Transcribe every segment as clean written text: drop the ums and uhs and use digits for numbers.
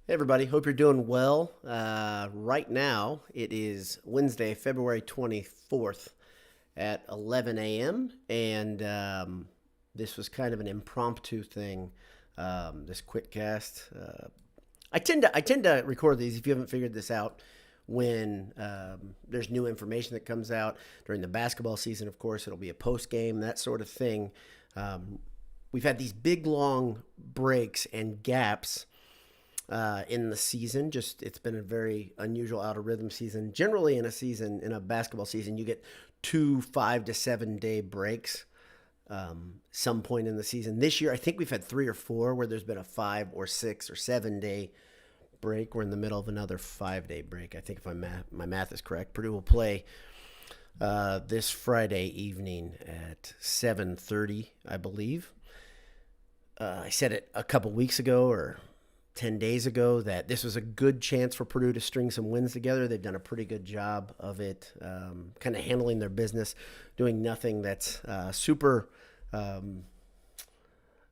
Hey everybody, hope you're doing well. Right now, it is Wednesday, February 24th at 11 a.m. And this was kind of an impromptu thing, this QuickCast. I tend to record these, if you haven't figured this out, when there's new information that comes out. During the basketball season, of course, it'll be a post game, that sort of thing. We've had these big, long breaks and gaps in the season. Just it's been a very unusual out of rhythm season. Generally, in a basketball season, you get 5 to 7 day breaks. Some point in the season. This year, I think we've had 3 or 4 where there's been a 5 or 6 or 7 day break. We're in the middle of another 5-day break. I think if my math is correct. Purdue will play this Friday evening at 7:30, I believe. I said it a couple weeks ago or 10 days ago that this was a good chance for Purdue to string some wins together. They've done a pretty good job of it, kind of handling their business, doing nothing that's super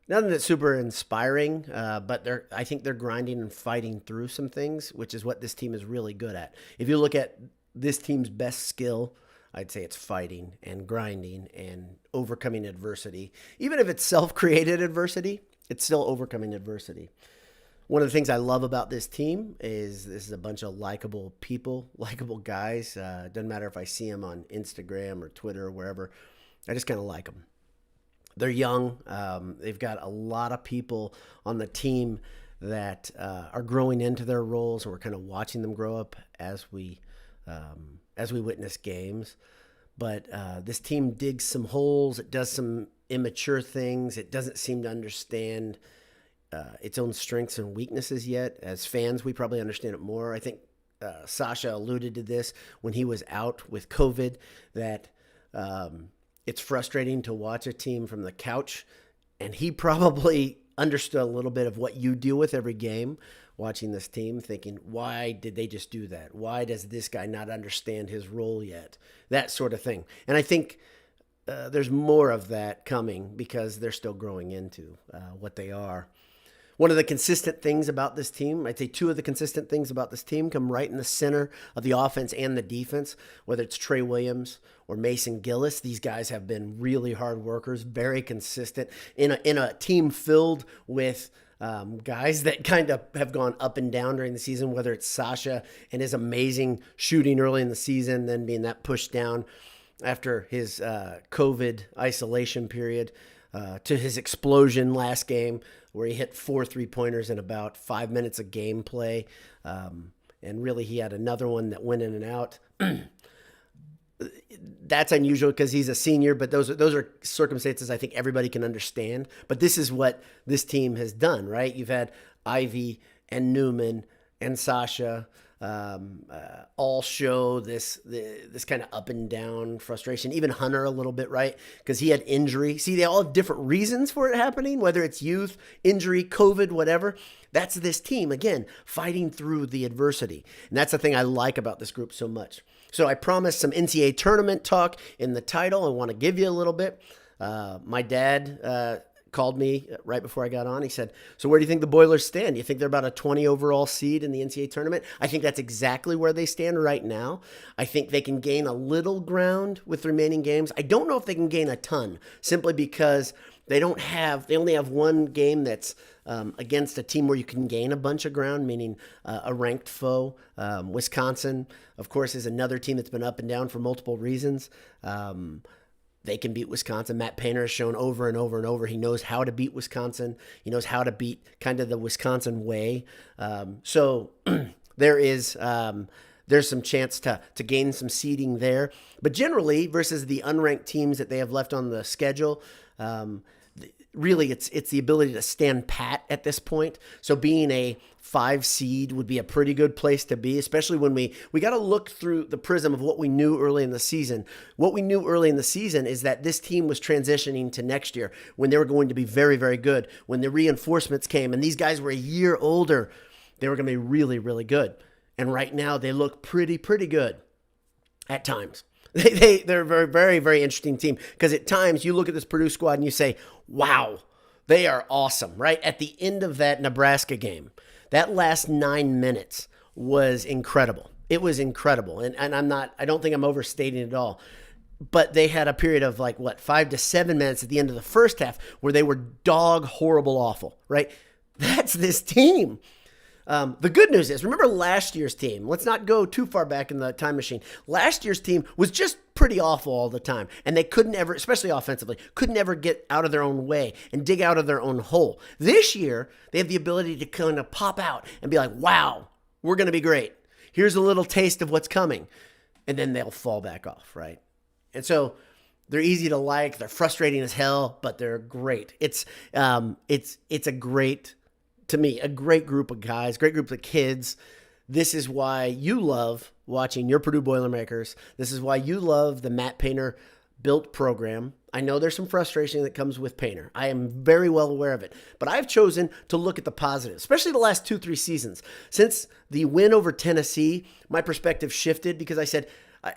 inspiring, but I think they're grinding and fighting through some things, which is what this team is really good at. If you look at this team's best skill, I'd say it's fighting and grinding and overcoming adversity. Even if it's self-created adversity, it's still overcoming adversity. One of the things I love about this team is this is a bunch of likable people, likable guys. Doesn't matter if I see them on Instagram or Twitter or wherever. I just kind of like them. They're young. They've got a lot of people on the team that are growing into their roles, and we're kind of watching them grow up as we witness games. But this team digs some holes. It does some immature things. It doesn't seem to understand its own strengths and weaknesses yet. As fans, we probably understand it more. I think Sasha alluded to this when he was out with COVID, that it's frustrating to watch a team from the couch, and he probably understood a little bit of what you deal with every game, watching this team, thinking, why did they just do that? Why does this guy not understand his role yet? That sort of thing. And I think there's more of that coming because they're still growing into what they are. One of the consistent things about this team, I'd say 2 of the consistent things about this team come right in the center of the offense and the defense, whether it's Trey Williams or Mason Gillis. These guys have been really hard workers, very consistent in a team filled with guys that kind of have gone up and down during the season, whether it's Sasha and his amazing shooting early in the season, then being that pushed down after his COVID isolation period, to his explosion last game where he hit 4 3-pointers in about 5 minutes of gameplay. And really he had another one that went in and out. That's unusual because he's a senior, but those are circumstances I think everybody can understand. But this is what this team has done, right? You've had Ivy and Newman and Sasha all show this kind of up and down frustration. Even Hunter a little bit, right? Because he had injury. See, they all have different reasons for it happening, whether it's youth, injury, COVID, whatever. That's this team, again, fighting through the adversity. And that's the thing I like about this group so much. So I promised some NCAA tournament talk in the title. I want to give you a little bit. My dad called me right before I got on. He said, so where do you think the Boilers stand? Do you think they're about a 20 overall seed in the NCAA tournament? I think that's exactly where they stand right now. I think they can gain a little ground with the remaining games. I don't know if they can gain a ton, simply because they only have one game that's against a team where you can gain a bunch of ground, meaning a ranked foe. Wisconsin, of course, is another team that's been up and down for multiple reasons. They can beat Wisconsin. Matt Painter has shown over and over and over he knows how to beat Wisconsin. He knows how to beat kind of the Wisconsin way. So there's some chance to gain some seeding there. But generally, versus the unranked teams that they have left on the schedule, really it's the ability to stand pat at this point. So being a 5 seed would be a pretty good place to be, especially when we got to look through the prism of what we knew early in the season. What we knew early in the season is that this team was transitioning to next year when they were going to be very, very good. When the reinforcements came and these guys were a year older, they were going to be really, really good. And right now they look pretty good at times. They're a very, very, very interesting team because at times you look at this Purdue squad and you say, wow, they are awesome, right? At the end of that Nebraska game, That last 9 minutes was incredible. It was incredible. And I don't think I'm overstating it at all. But they had a period of 5 to 7 minutes at the end of the first half where they were dog horrible awful, right? That's this team. The good news is, remember last year's team. Let's not go too far back in the time machine. Last year's team was just pretty awful all the time. And they couldn't ever, especially offensively, couldn't ever get out of their own way and dig out of their own hole. This year, they have the ability to kind of pop out and be like, wow, we're going to be great. Here's a little taste of what's coming. And then they'll fall back off, right? And so they're easy to like. They're frustrating as hell, but they're great. It's a great, to me, a great group of guys, great group of kids. This is why you love watching your Purdue Boilermakers. This is why you love the Matt Painter built program. I know there's some frustration that comes with Painter. I am very well aware of it. But I've chosen to look at the positives, especially the last 2-3 seasons. Since the win over Tennessee, my perspective shifted because I said,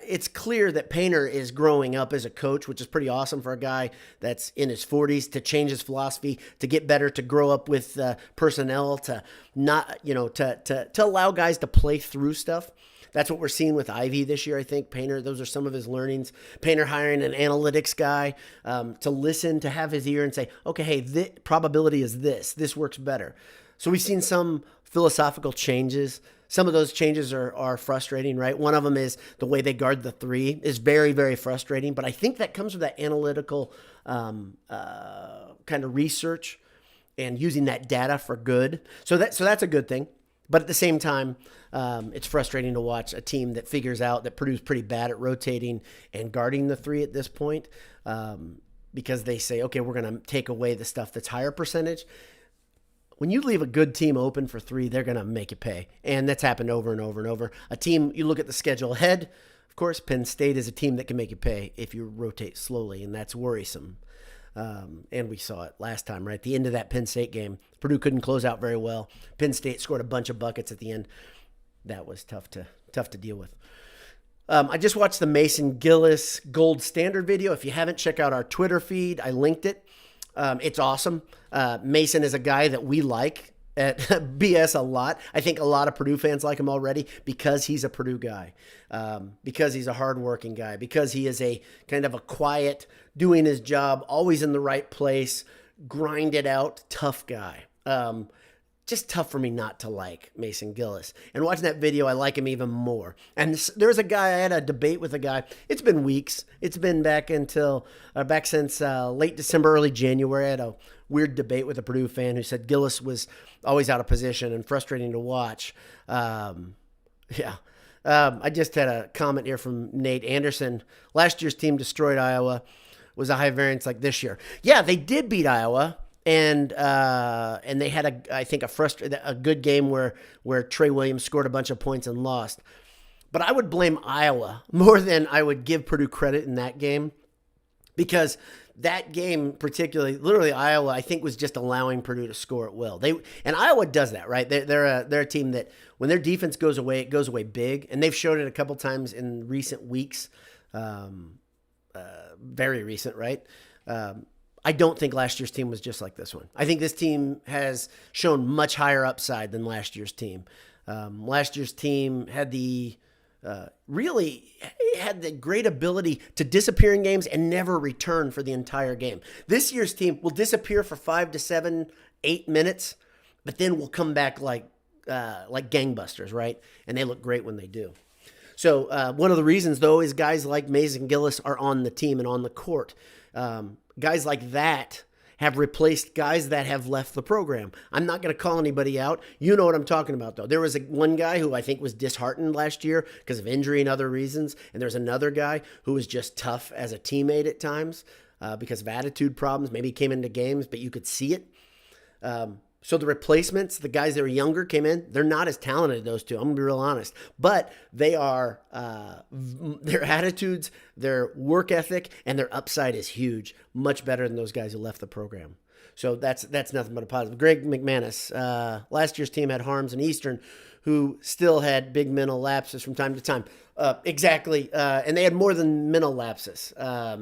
it's clear that Painter is growing up as a coach, which is pretty awesome for a guy that's in his 40s to change his philosophy, to get better, to grow up with personnel, to not, to allow guys to play through stuff. That's what we're seeing with Ivy this year, I think. Painter, those are some of his learnings. Painter hiring an analytics guy to listen, to have his ear and say, okay, hey, the probability is this. This works better. So we've seen some philosophical changes. Some of those changes are frustrating, right? One of them is the way they guard the three is very, very frustrating. But I think that comes with that analytical kind of research and using that data for good. So that's a good thing. But at the same time, it's frustrating to watch a team that figures out that Purdue's pretty bad at rotating and guarding the three at this point because they say, okay, we're going to take away the stuff that's higher percentage. When you leave a good team open for three, they're going to make you pay. And that's happened over and over and over. A team, you look at the schedule ahead, of course, Penn State is a team that can make you pay if you rotate slowly, and that's worrisome. And we saw it last time, right? At the end of that Penn State game, Purdue couldn't close out very well. Penn State scored a bunch of buckets at the end. That was tough to deal with. I just watched the Mason Gillis Gold Standard video. If you haven't, check out our Twitter feed. I linked it. It's awesome. Mason is a guy that we like at BS a lot. I think a lot of Purdue fans like him already because he's a Purdue guy, because he's a hardworking guy, because he is a kind of a quiet, doing his job, always in the right place, grind it out, tough guy. Just tough for me not to like Mason Gillis. And watching that video, I like him even more. And there's a guy, I had a debate with a guy. It's been weeks. It's been back since late December, early January. I had a weird debate with a Purdue fan who said Gillis was always out of position and frustrating to watch. I just had a comment here from Nate Anderson. Last year's team destroyed Iowa. Was a high variance like this year. Yeah, they did beat Iowa. And they had a good game where Trey Williams scored a bunch of points and lost. But I would blame Iowa more than I would give Purdue credit in that game, because that game particularly, literally Iowa, I think was just allowing Purdue to score at will. And Iowa does that, right? They're a team that when their defense goes away, it goes away big, and they've showed it a couple times in recent weeks, very recent, right? I don't think last year's team was just like this one. I think this team has shown much higher upside than last year's team. Last year's team had really had the great ability to disappear in games and never return for the entire game. This year's team will disappear for 5 to 7, 8 minutes, but then will come back like gangbusters, right? And they look great when they do. So one of the reasons, though, is guys like Mason Gillis are on the team and on the court. Guys like that have replaced guys that have left the program. I'm not going to call anybody out. You know what I'm talking about, though. There was one guy who I think was disheartened last year because of injury and other reasons, and there's another guy who was just tough as a teammate at times because of attitude problems. Maybe he came into games, but you could see it. So the replacements, the guys that are younger came in, they're not as talented, those two. I'm going to be real honest. But they are, their attitudes, their work ethic, and their upside is huge. Much better than those guys who left the program. So that's nothing but a positive. Greg McManus, last year's team had Harms and Eastern, who still had big mental lapses from time to time. Exactly. And they had more than mental lapses. I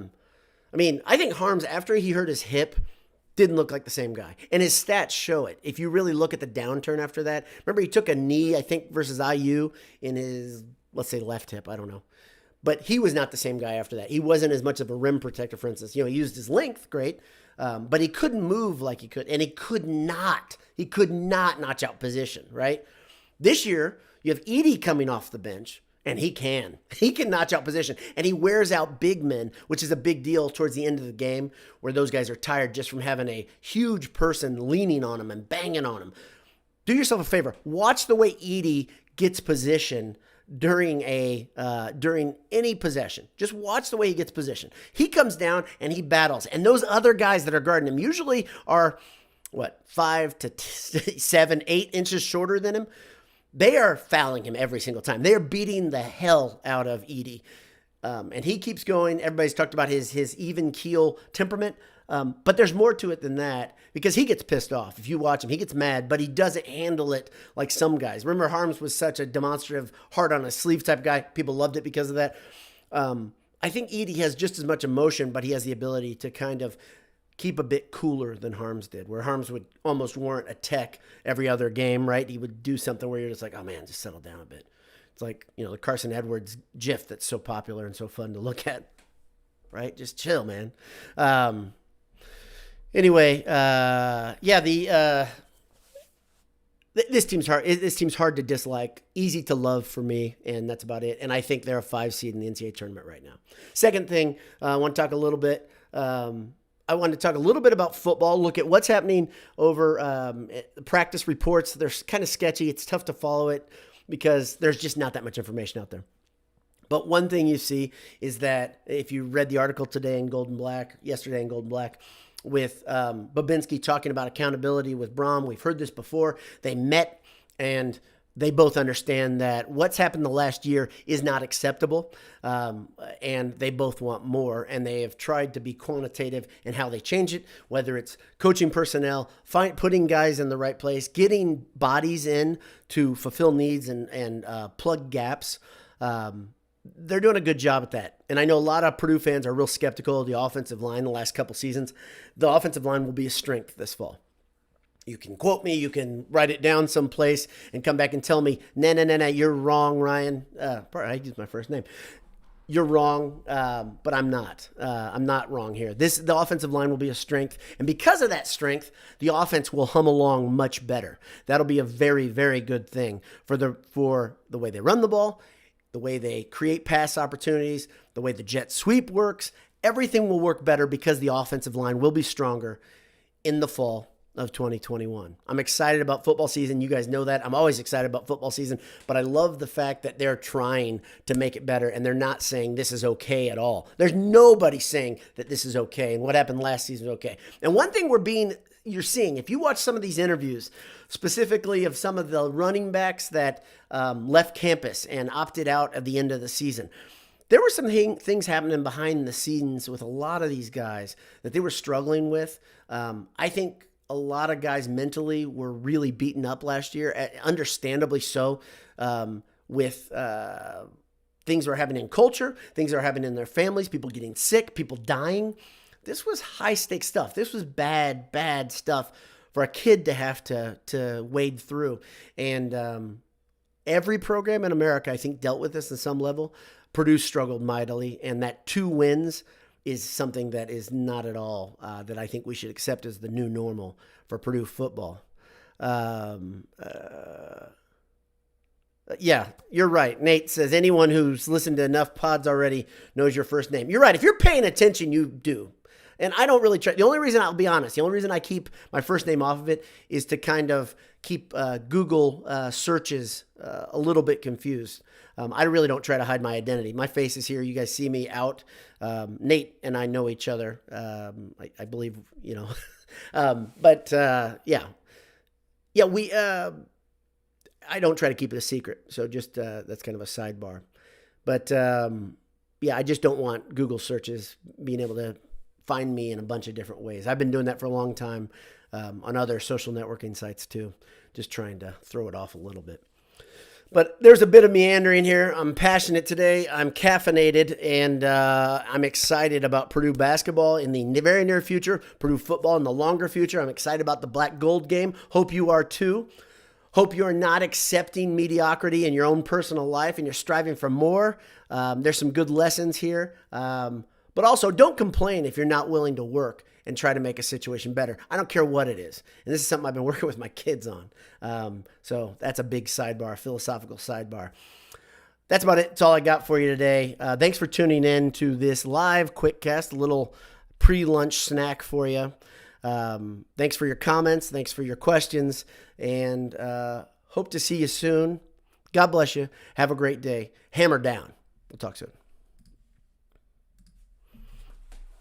think Harms, after he hurt his hip, Didn't look like the same guy. And his stats show it. If you really look at the downturn after that, remember he took a knee, I think, versus IU in his, let's say, left hip. I don't know. But he was not the same guy after that. He wasn't as much of a rim protector, for instance. He used his length, great. But he couldn't move like he could. And he could not notch out position, right? This year, you have Edey coming off the bench. And he can notch out position, and he wears out big men, which is a big deal towards the end of the game where those guys are tired just from having a huge person leaning on them and banging on them. Do yourself a favor. Watch the way Edey gets position during any possession. Just watch the way he gets position. He comes down and he battles, and those other guys that are guarding him usually are, 5 to 7, 8 inches shorter than him. They are fouling him every single time. They are beating the hell out of Edey. And he keeps going. Everybody's talked about his even keel temperament. But there's more to it than that because he gets pissed off. If you watch him, he gets mad, but he doesn't handle it like some guys. Remember, Harms was such a demonstrative, hard on his sleeve type guy. People loved it because of that. I think Edey has just as much emotion, but he has the ability to kind of keep a bit cooler than Harms did, where Harms would almost warrant a tech every other game, right? He would do something where you're just like, oh man, just settle down a bit. It's like, the Carson Edwards gif that's so popular and so fun to look at, right? Just chill, man. Anyway, this team's hard. This team's hard to dislike, easy to love for me, and that's about it. And I think they're a 5 seed in the NCAA tournament right now. Second thing, I want to talk a little bit about football, look at what's happening over practice reports. They're kind of sketchy. It's tough to follow it because there's just not that much information out there. But one thing you see is that if you read the article yesterday in Gold and Black, with Babinski talking about accountability with Brom, we've heard this before. They met and they both understand that what's happened the last year is not acceptable, and they both want more, and they have tried to be quantitative in how they change it, whether it's coaching personnel, putting guys in the right place, getting bodies in to fulfill needs and plug gaps. They're doing a good job at that. And I know a lot of Purdue fans are real skeptical of the offensive line the last couple seasons. The offensive line will be a strength this fall. You can quote me, you can write it down someplace and come back and tell me, no, you're wrong, Ryan. I used my first name. You're wrong, but I'm not. I'm not wrong here. The offensive line will be a strength, and because of that strength, the offense will hum along much better. That'll be a very, very good thing for the way they run the ball, the way they create pass opportunities, the way the jet sweep works. Everything will work better because the offensive line will be stronger in the fall of 2021. I'm excited about football season. You guys know that. I'm always excited about football season, but I love the fact that they're trying to make it better and they're not saying this is okay at all. There's nobody saying that this is okay and what happened last season is okay. And one thing you're seeing, if you watch some of these interviews, specifically of some of the running backs that left campus and opted out at the end of the season, there were some things happening behind the scenes with a lot of these guys that they were struggling with. I think a lot of guys mentally were really beaten up last year, understandably so, with things that were happening in culture, things that were happening in their families, people getting sick, people dying. This was high-stakes stuff. This was bad stuff for a kid to have to wade through. And every program in America, I think, dealt with this at some level. Purdue struggled mightily, and that 2 wins is something that is not at all that I think we should accept as the new normal for Purdue football. Yeah, you're right. Nate says anyone who's listened to enough pods already knows your first name. You're right. If you're paying attention, you do. And I don't really try. The only reason, I'll be honest, the only reason I keep my first name off of it is to kind of keep Google searches a little bit confused. I really don't try to hide my identity. My face is here. You guys see me out. Nate and I know each other. I believe, I don't try to keep it a secret. So just that's kind of a sidebar. But I just don't want Google searches being able to find me in a bunch of different ways. I've been doing that for a long time on other social networking sites too, just trying to throw it off a little bit. But there's a bit of meandering here. I'm passionate today. I'm caffeinated, and I'm excited about Purdue basketball in the very near future, Purdue football in the longer future. I'm excited about the black gold game. Hope you are too. Hope you are not accepting mediocrity in your own personal life and you're striving for more. There's some good lessons here. But also, don't complain if you're not willing to work and try to make a situation better. I don't care what it is. And this is something I've been working with my kids on. So that's a big sidebar, a philosophical sidebar. That's about it. That's all I got for you today. Thanks for tuning in to this live QuickCast, a little pre-lunch snack for you. Thanks for your comments. Thanks for your questions. And hope to see you soon. God bless you. Have a great day. Hammer down. We'll talk soon.